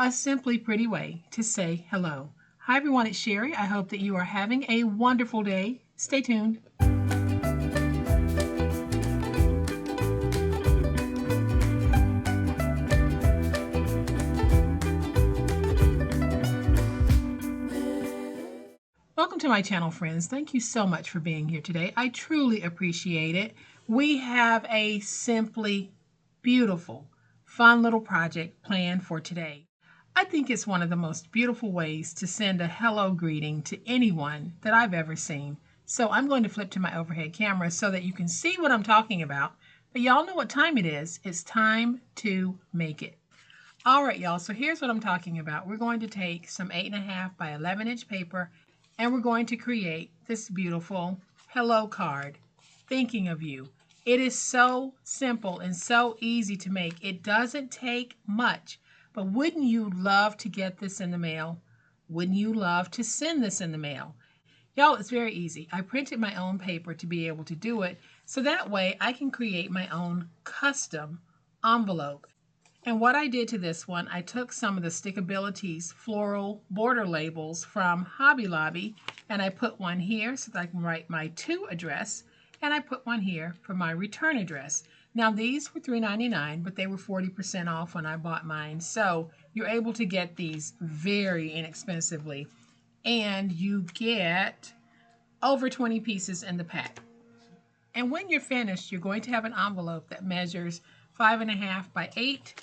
a simply pretty way to say hello. Hi everyone, it's Sherry. I hope that you are having a wonderful day. Stay tuned. Welcome to my channel, friends. Thank you so much for being here today. I truly appreciate it. We have a simply beautiful, fun little project planned for today. I think it's one of the most beautiful ways to send a hello greeting to anyone that I've ever seen. So I'm going to flip to my overhead camera so that you can see what I'm talking about. But y'all know what time it is. It's time to make it. All right, y'all, so here's what I'm talking about. We're going to take some 8.5 by 11-inch paper and we're going to create this beautiful hello card, thinking of you. It is so simple and so easy to make. It doesn't take much, but wouldn't you love to get this in the mail? Wouldn't you love to send this in the mail? Y'all, it's very easy. I printed my own paper to be able to do it, so that way I can create my own custom envelope. And what I did to this one, I took some of the Stickabilities floral border labels from Hobby Lobby, and I put one here so that I can write my to address, and I put one here for my return address. Now these were $3.99, but they were 40% off when I bought mine, so you're able to get these very inexpensively, and you get over 20 pieces in the pack. And when you're finished, you're going to have an envelope that measures 5.5 by 8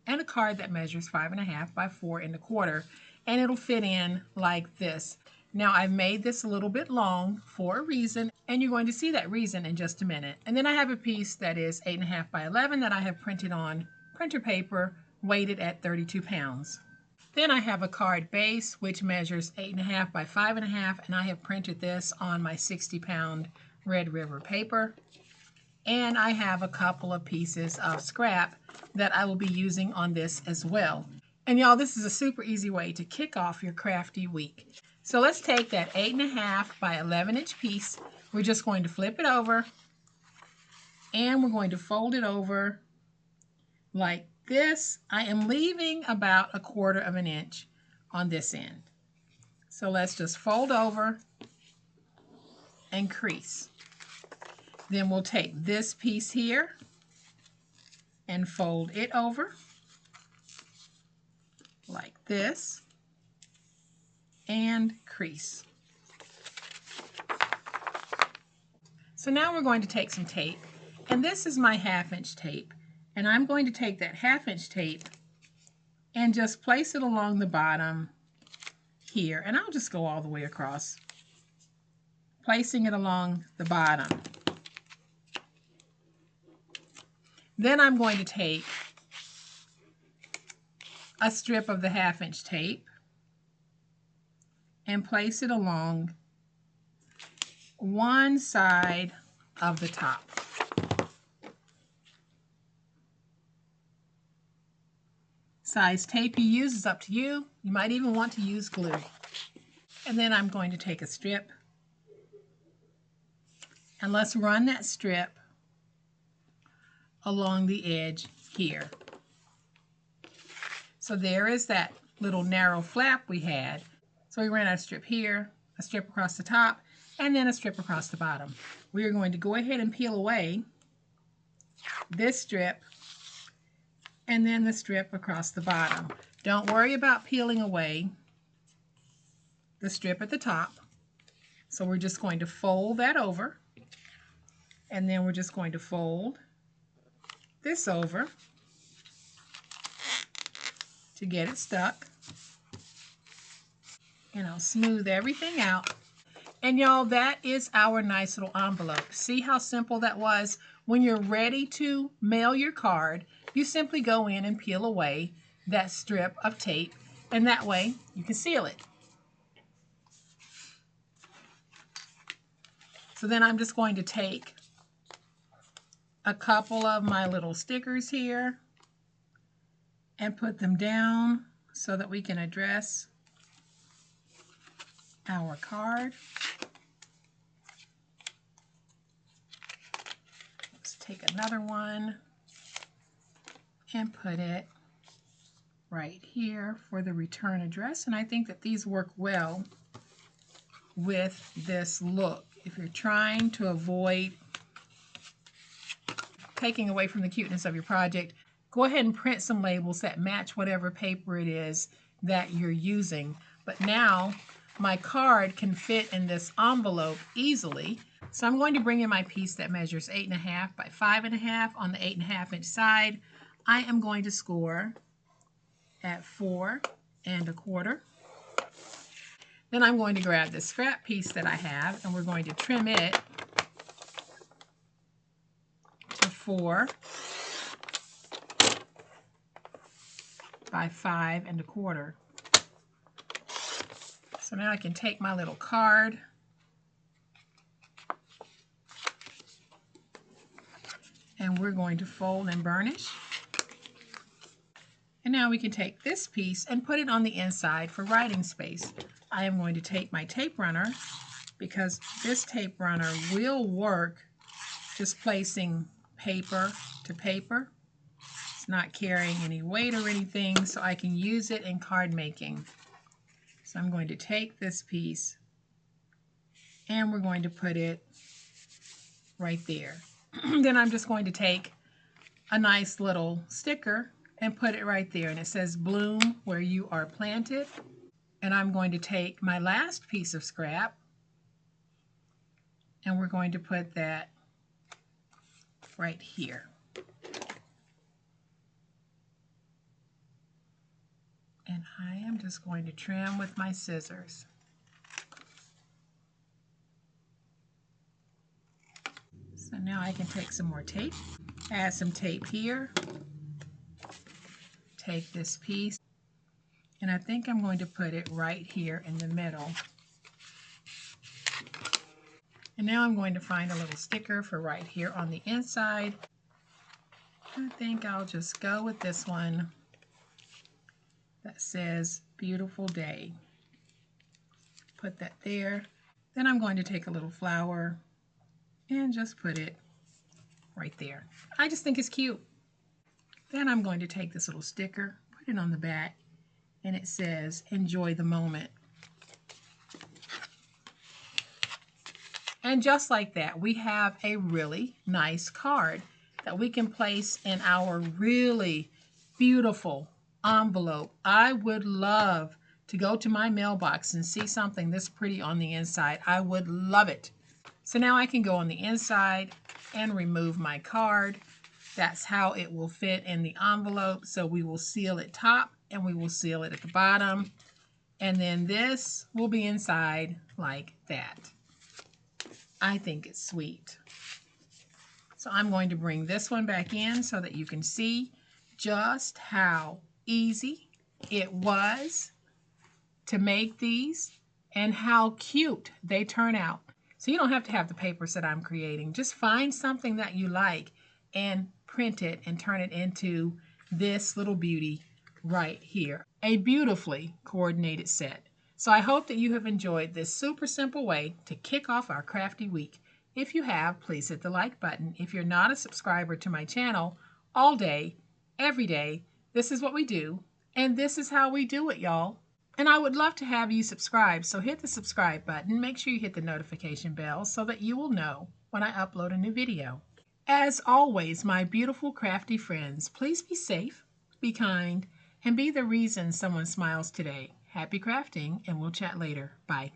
and a card that measures 5.5 by 4.25, and it'll fit in like this. Now I've made this a little bit long for a reason, and you're going to see that reason in just a minute. And then I have a piece that is 8.5 by 11 that I have printed on printer paper, weighted at 32 pounds. Then I have a card base which measures 8.5 by 5.5, and I have printed this on my 60-pound Red River paper. And I have a couple of pieces of scrap that I will be using on this as well. And y'all, this is a super easy way to kick off your crafty week. So let's take that 8.5 by 11-inch piece. We're just going to flip it over, and we're going to fold it over like this. I am leaving about 1/4 of an inch on this end. So let's just fold over and crease. Then we'll take this piece here and fold it over like this and crease. So now we're going to take some tape, and this is my 1/2-inch tape, and I'm going to take that 1/2-inch tape and just place it along the bottom here, and I'll just go all the way across, placing it along the bottom. Then I'm going to take a strip of the 1/2-inch tape and place it along one side of the top. Size tape you use is up to you. You might even want to use glue. And then I'm going to take a strip, and let's run that strip along the edge here. So there is that little narrow flap we had. So we ran our strip here, a strip across the top, and then a strip across the bottom. We are going to go ahead and peel away this strip and then the strip across the bottom. Don't worry about peeling away the strip at the top. So we're just going to fold that over, and then we're just going to fold this over to get it stuck, and I'll smooth everything out. And y'all, that is our nice little envelope. See how simple that was? When you're ready to mail your card, you simply go in and peel away that strip of tape, and that way you can seal it. So then I'm just going to take a couple of my little stickers here and put them down so that we can address our card. Let's take another one and put it right here for the return address, and I think that these work well with this look. If you're trying to avoid taking away from the cuteness of your project, go ahead and print some labels that match whatever paper it is that you're using. But now my card can fit in this envelope easily. So I'm going to bring in my piece that measures 8.5 by 5.5 on the 8.5 inch side. I am going to score at 4.25. Then I'm going to grab the scrap piece that I have, and we're going to trim it to 4 by 5.25. So now I can take my little card and we're going to fold and burnish. And now we can take this piece and put it on the inside for writing space. I am going to take my tape runner, because this tape runner will work just placing paper to paper. It's not carrying any weight or anything, so I can use it in card making. So I'm going to take this piece and we're going to put it right there. Then I'm just going to take a nice little sticker and put it right there, and it says bloom where you are planted. And I'm going to take my last piece of scrap and we're going to put that right here. And I am just going to trim with my scissors. So now I can take some more tape, add some tape here, take this piece, and I think I'm going to put it right here in the middle. And now I'm going to find a little sticker for right here on the inside. I think I'll just go with this one that says beautiful day. Put that there. Then I'm going to take a little flower and just put it right there. I just think it's cute. Then I'm going to take this little sticker, put it on the back, and it says enjoy the moment. And just like that, we have a really nice card that we can place in our really beautiful envelope. I would love to go to my mailbox and see something this pretty on the inside. I would love it. So now I can go on the inside and remove my card. That's how it will fit in the envelope. So we will seal it top and we will seal it at the bottom. And then this will be inside like that. I think it's sweet. So I'm going to bring this one back in so that you can see just how easy it was to make these and how cute they turn out. So you don't have to have the papers that I'm creating. Just find something that you like and print it and turn it into this little beauty right here. A beautifully coordinated set. So I hope that you have enjoyed this super simple way to kick off our crafty week. If you have, please hit the like button. If you're not a subscriber to my channel, all day, every day, this is what we do, and this is how we do it, y'all. And I would love to have you subscribe, so hit the subscribe button. Make sure you hit the notification bell so that you will know when I upload a new video. As always, my beautiful crafty friends, please be safe, be kind, and be the reason someone smiles today. Happy crafting, and we'll chat later. Bye.